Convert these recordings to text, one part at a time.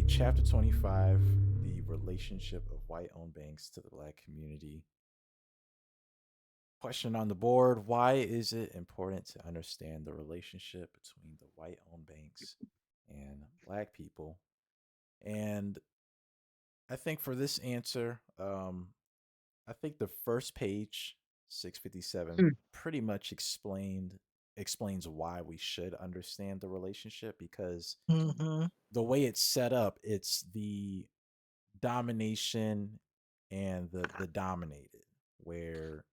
Chapter 25: The Relationship of White Owned Banks to the Black Community. Question on the board: why is it important to understand the relationship between the white owned banks and black people? And I think for this answer, I think the first page, 657, pretty much explains why we should understand the relationship, because Mm-hmm. the way it's set up, it's the domination and the dominated, where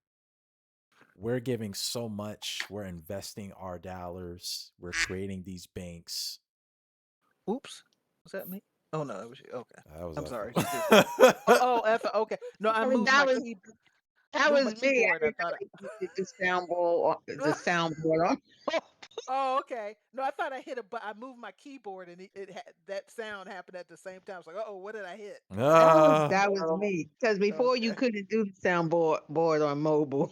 we're giving so much, we're investing our dollars, we're creating these banks. Oops. Was that me? Oh no, it was you. Okay. That was I'm Ethel. sorry. She did. Oh, F. Okay. No, I Sorry, that moved my was me. I keyboard. I didn't thought. know you did the soundboard on. Oh, okay. No, I thought I hit a but I moved my keyboard and it had that sound happened at the same time. It's like, oh, what did I hit? That was uh, me. Because before you Okay. couldn't do the soundboard on mobile.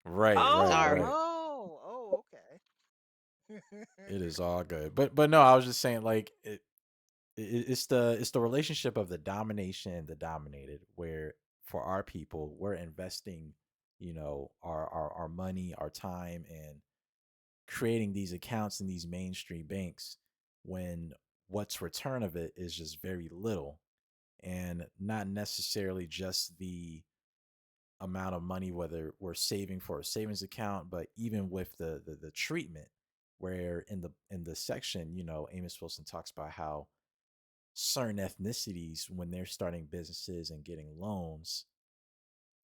right, right, Oh, Sorry. right. oh, okay. It is all good, but no, I was just saying, like, it's the relationship of the domination and the dominated, where for our people, we're investing, our money, our time, and creating these accounts in these mainstream banks, when what's return of it is just very little, and not necessarily just the amount of money whether we're saving for a savings account, but even with the treatment, where in the section, Amos Wilson talks about how certain ethnicities, when they're starting businesses and getting loans,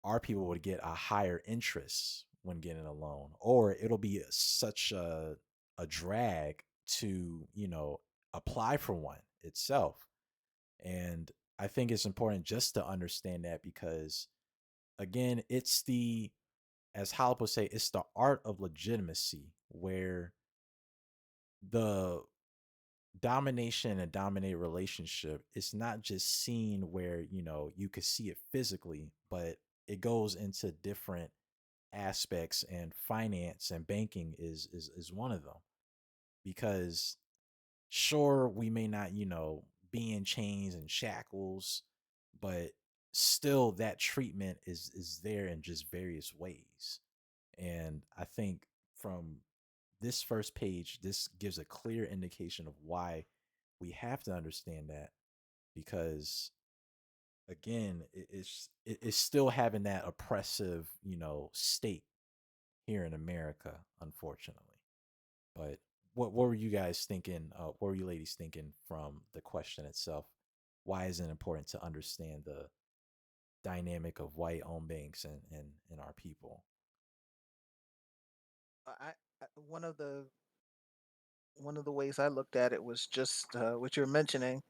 our people would get a higher interest when getting a loan, or it'll be such a drag to apply for one itself. And I think it's important just to understand that, because again, it's the, as Halip would say, it's the art of legitimacy, where the domination and dominate relationship, it's not just seen where you could see it physically, but it goes into different aspects, and finance and banking is one of them. Because sure, we may not be in chains and shackles, but still that treatment is there in just various ways. And I think from this first page, this gives a clear indication of why we have to understand that, because again, it's still having that oppressive, state here in America, unfortunately. But what were you guys thinking? What were you ladies thinking from the question itself? Why is it important to understand the dynamic of white owned banks and our people? I one of the ways I looked at it was just what you're mentioning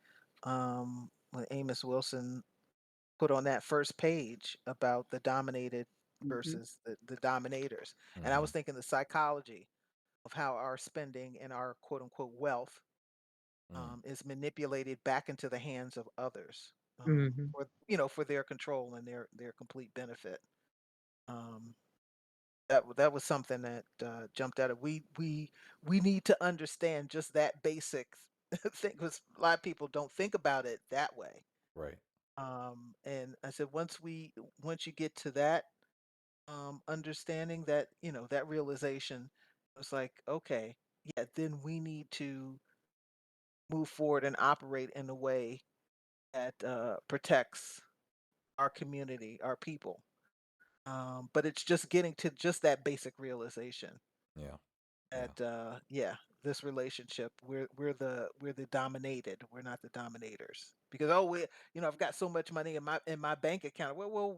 when Amos Wilson put on that first page about the dominated Hmm. versus the dominators. And I Mm-hmm. was thinking the psychology of how our spending and our quote unquote wealth Mm, is manipulated back into the hands of others Hmm. for their control and their complete benefit. Um, that was something that jumped out of we need to understand just that basic thing because a lot of people don't think about it that way. right. And I said once you get to that understanding that that realization, it's like okay, yeah, then we need to move forward and operate in a way that protects our community, our people. But it's just getting to just that basic realization Yeah. Yeah. that yeah, this relationship we're the dominated, we're not the dominators. Because oh we I've got so much money in my bank account. Well,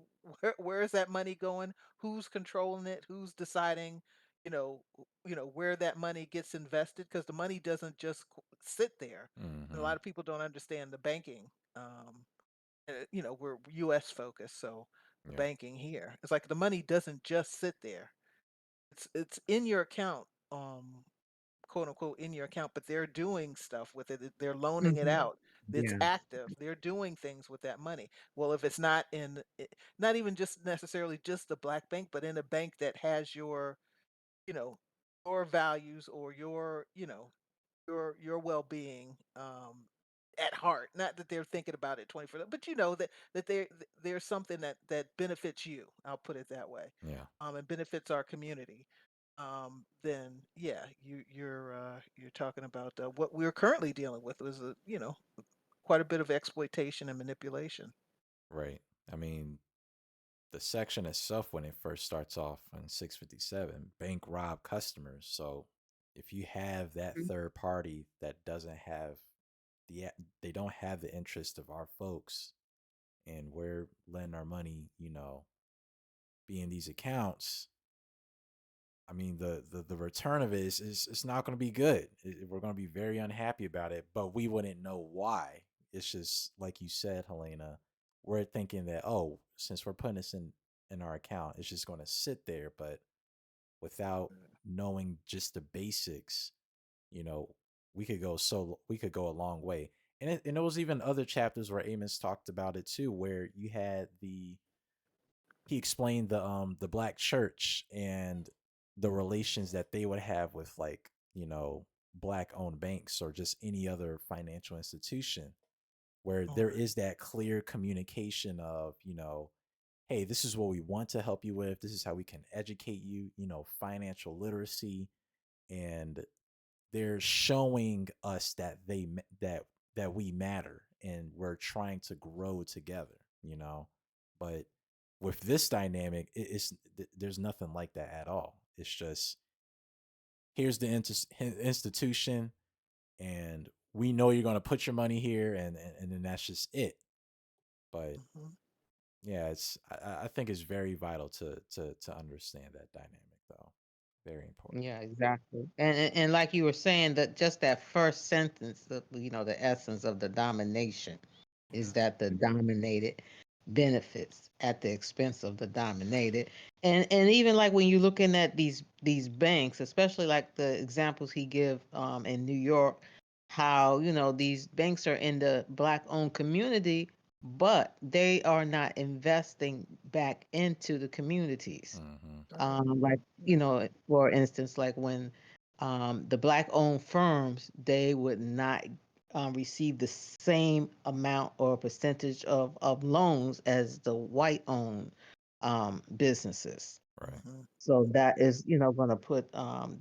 where is that money going? Who's controlling it? Who's deciding, where that money gets invested? Because the money doesn't just sit there. And a Mm-hmm. lot of people don't understand the banking. We're US focused, so the Yeah. banking here. It's like the money doesn't just sit there. It's in your account, quote unquote in your account, but they're doing stuff with it. They're loaning it Hmm. out. It's Yeah. active. They're doing things with that money. Well, if it's not not even just necessarily just the black bank, but in a bank that has you know, your values or your well-being at heart. Not that they're thinking about it 24, but you know that there's something that benefits you. I'll put it that way, Yeah. and benefits our community. Then yeah, you're talking about what we're currently dealing with was quite a bit of exploitation and manipulation. Right. I mean, the section itself, when it first starts off on 657, bank rob customers. So if you have that Mhm. third party that doesn't have the they don't have the interest of our folks, and we're letting our money, be in these accounts. I mean, the return of it is it's not going to be good. We're going to be very unhappy about it, but we wouldn't know why. It's just like you said, Helena. We're thinking that, oh, since we're putting this in our account, it's just going to sit there. But without knowing just the basics, you know, we could go a long way. And there was even other chapters where Amos talked about it too, where you had he explained the black church and the relations that they would have with, like, black owned banks or just any other financial institution, where All there right. is that clear communication of, hey, this is what we want to help you with, this is how we can educate you, financial literacy. And they're showing us that that we matter and we're trying to grow together, but with this dynamic, there's nothing like that at all. It's just, here's the institution, and we know you're going to put your money here, and then that's just it. But Mhm. yeah, I think it's very vital to understand that dynamic, though. Very important. Yeah, exactly. And like you were saying, that just that first sentence, the essence of the domination is Yeah. that the dominated benefits at the expense of the dominated. And even like when you're looking at these banks, especially like the examples he give in New York, how these banks are in the black owned community, but they are not investing back into the communities. Hmm. Right. Like, for instance, like when the black owned firms, they would not receive the same amount or percentage of loans as the white owned businesses. Right. Mhm. So that is, going to put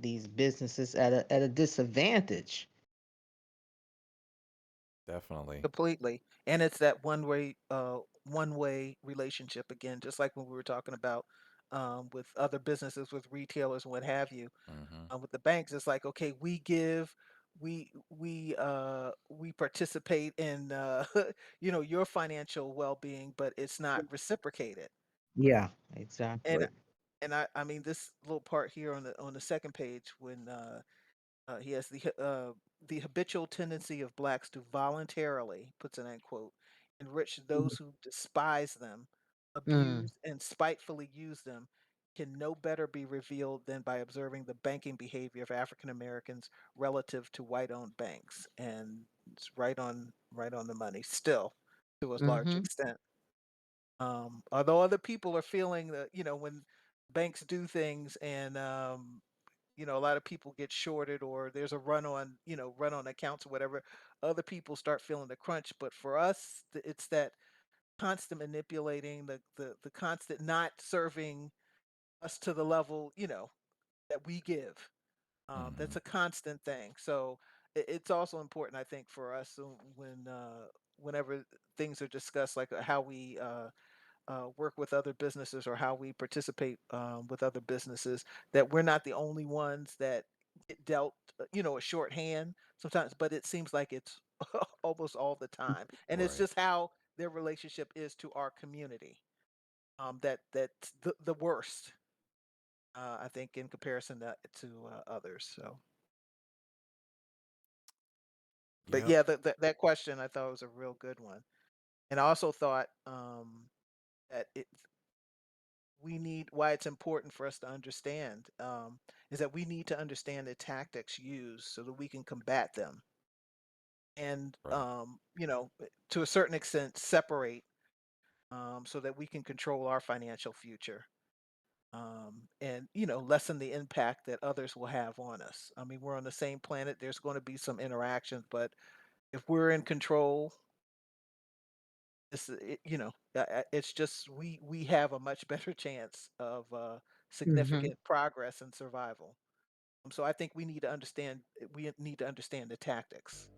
these businesses at a disadvantage. Definitely. Completely. And it's that one way relationship again, just like when we were talking about with other businesses, with retailers and what have you. Hmm. With the banks, it's like, okay, we give, we participate in your financial well-being, but it's not reciprocated. Right. Yeah, And exactly. I mean this little part here on the second page when he has the habitual tendency of blacks to voluntarily, puts an end quote, enrich those who despise them, Mm-hmm. abuse and spitefully use them, can no better be revealed than by observing the banking behavior of African Americans relative to white-owned banks. And it's right on the money still, to a large Mm-hmm. extent. Although other people are feeling that, when banks do things and a lot of people get shorted or there's a run on accounts or whatever, other people start feeling the crunch. But for us, it's that constant manipulating, the constant not serving us to the level, that we give. That's Hmm. a constant thing. So it's also important, I think, for us whenever things are discussed, like how we work with other businesses or how we participate with other businesses, that we're not the only ones that get dealt, a shorthand sometimes, but it seems like it's almost all the time. And it's Right. just how their relationship is to our community. That's the worst, I think, in comparison to others. So, but Yep. yeah, that question I thought was a real good one. And I also thought that we need why it's important for us to understand is that we need to understand the tactics used so that we can combat them and Right. to a certain extent separate so that we can control our financial future and lessen the impact that others will have on us. I mean, we're on the same planet, there's going to be some interactions, but If we're in control, it's just we have a much better chance of Mhm. significant progress and survival. So I think we need to understand the tactics.